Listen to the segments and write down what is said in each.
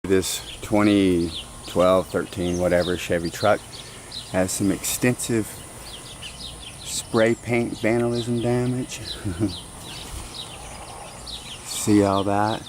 This 2012, 13, whatever Chevy truck has some extensive spray paint vandalism damage. See all that?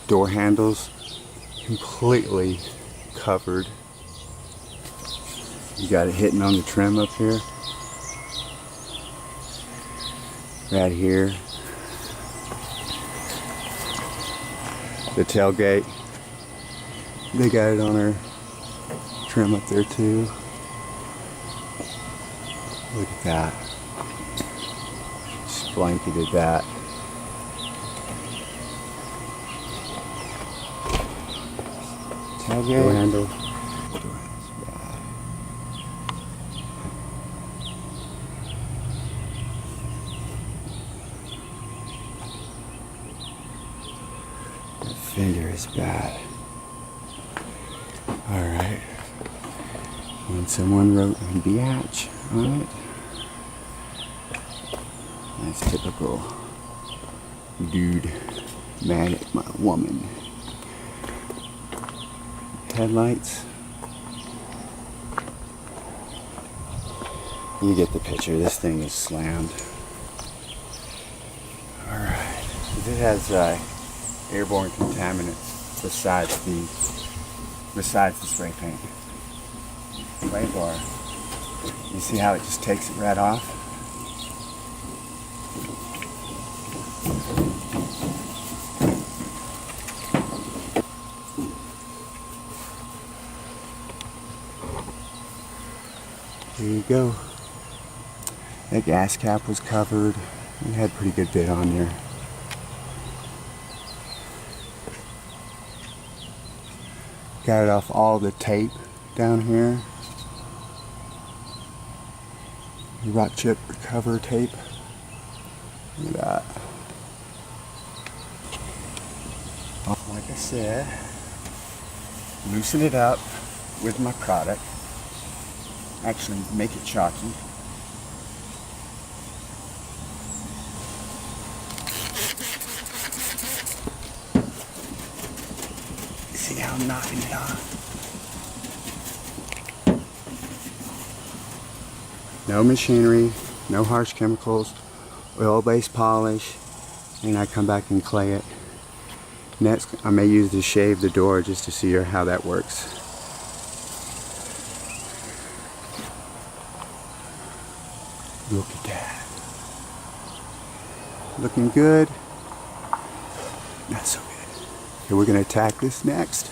Door handles completely covered. You got it hitting on the trim up here. Right here. The tailgate, they got it on our trim up there too. Look at that. Just blanketed that. Tailgate. Door handle. Door handle's bad. The fender is bad. Alright. When someone wrote biatch on it, that's typical dude mad at my woman. Headlights. You get the picture. This thing is slammed. Alright. It has airborne contaminants besides the spray paint. Light bar. You see how it just takes it right off? Here you go. That gas cap was covered. It had a pretty good bit on there. Got it off all the tape down here. The rock chip recover tape. Look at that. Like I said, loosen it up with my product. Actually make it chalky. See how I'm knocking it off? No machinery, no harsh chemicals, oil-based polish, and I come back and clay it. Next, I may use to shave the door just to see how that works. Look at that. Looking good. Not so good. Okay, we're gonna attack this next.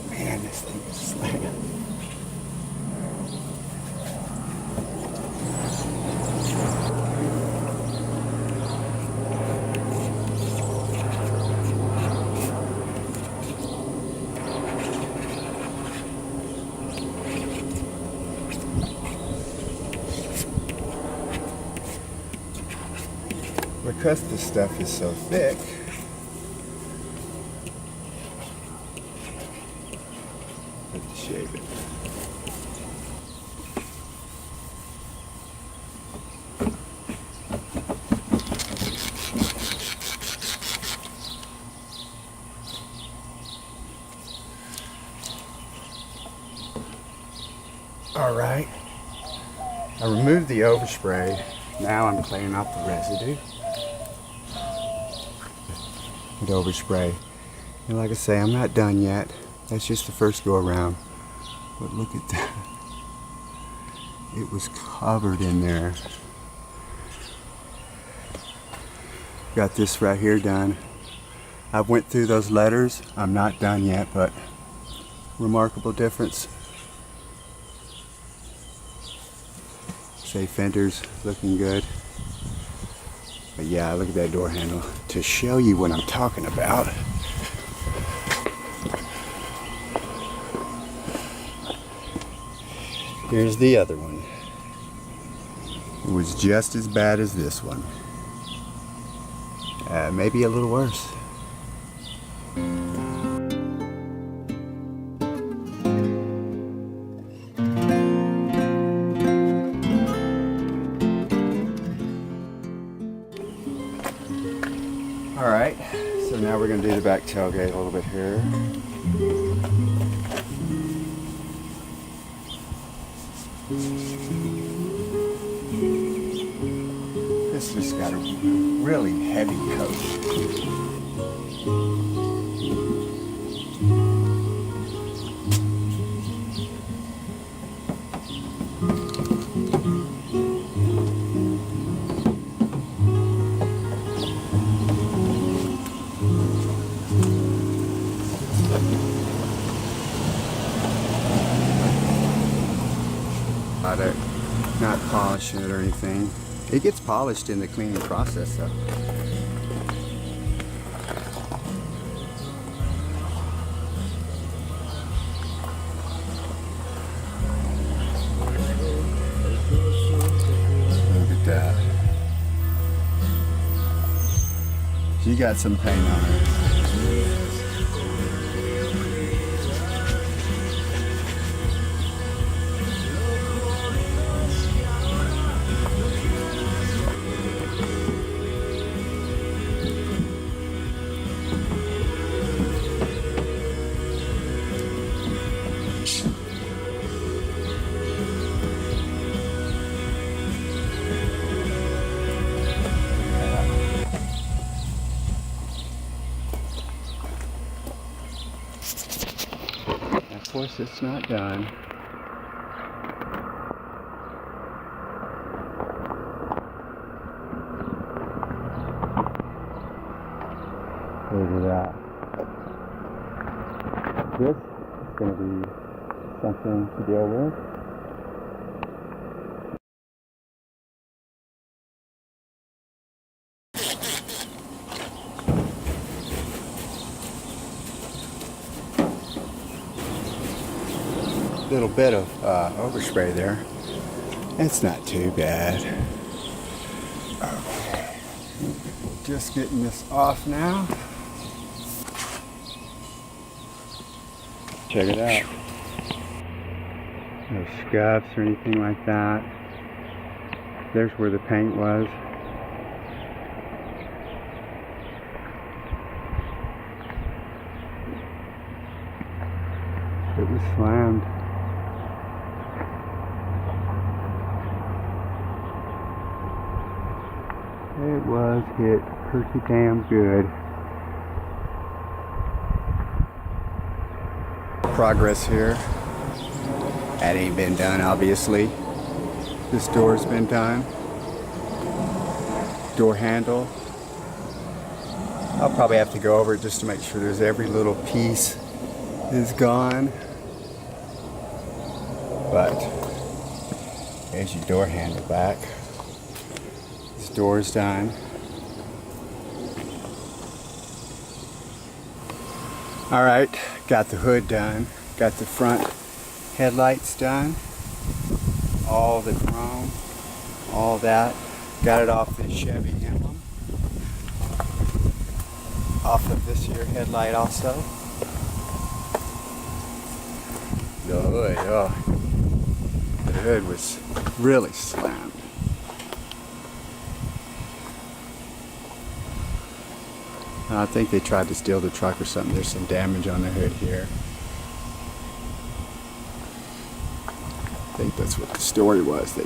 Man, this thing is slammed. Because this stuff is so thick, I have to shave it. All right, I removed the overspray. Now I'm cleaning off the residue. With overspray. And like I say, I'm not done yet. That's just the first go around. But look at that. It was covered in there. Got this right here done. I've went through those letters. I'm not done yet, but remarkable difference. Say fenders looking good. But yeah, look at that door handle. To show you what I'm talking about. Here's the other one. It was just as bad as this one. Maybe a little worse. All right, so now we're gonna do the back tailgate a little bit here. This just got a really heavy coat. Not polishing it or anything. It gets polished in the cleaning process though. Look at that. She got some paint on her. Of course, it's not done. Look at that. This is going to be something to deal with. Little bit of overspray there. It's not too bad. Okay. Just getting this off now. Check it out. No scuffs or anything like that. There's where the paint was. It was slammed. It was hit pretty damn good. Progress here. That ain't been done, obviously. This door's been done. Door handle. I'll probably have to go over it just to make sure there's every little piece is gone. But there's your door handle back. This door's done. All right, got the hood done. Got the front headlights done. All the chrome, all that. Got it off the Chevy emblem. Off of this here headlight also. The hood, oh. The hood was really slammed. I think they tried to steal the truck or something. There's some damage on the hood here. I think that's what the story was. They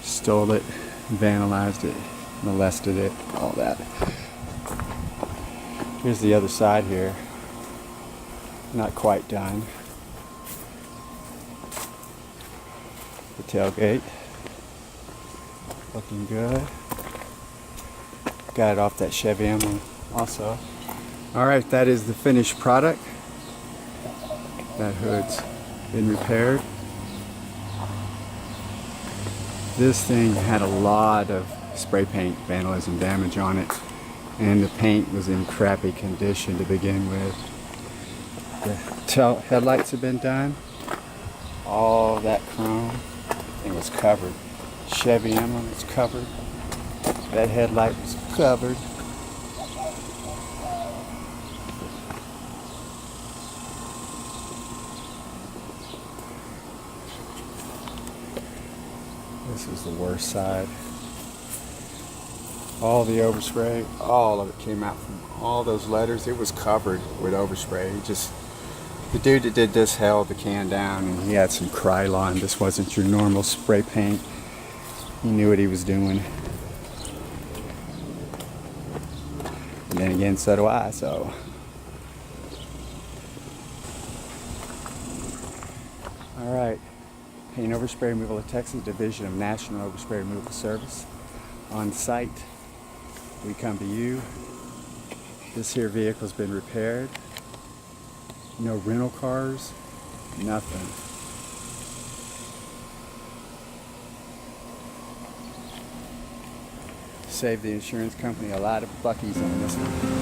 stole it, vandalized it, molested it, all that. Here's the other side here. Not quite done. The tailgate. Looking good. Got it off that Chevy emblem also. Alright, that is the finished product. That hood's been repaired. This thing had a lot of spray paint vandalism damage on it, and the paint was in crappy condition to begin with. The headlights have been done. All that chrome, it was covered. Chevy emblem is covered. That headlight was covered. This is the worst side. All the overspray, all of it came out from all those letters. It was covered with overspray. The dude that did this held the can down, and he had some Krylon. This wasn't your normal spray paint. He knew what he was doing. And then again, so do I, so. All right, Paint Overspray Removal of Texas, Division of National Overspray Removal Service. On site, we come to you. This here vehicle's been repaired. No rental cars, nothing. Save the insurance company a lot of buckies on this one.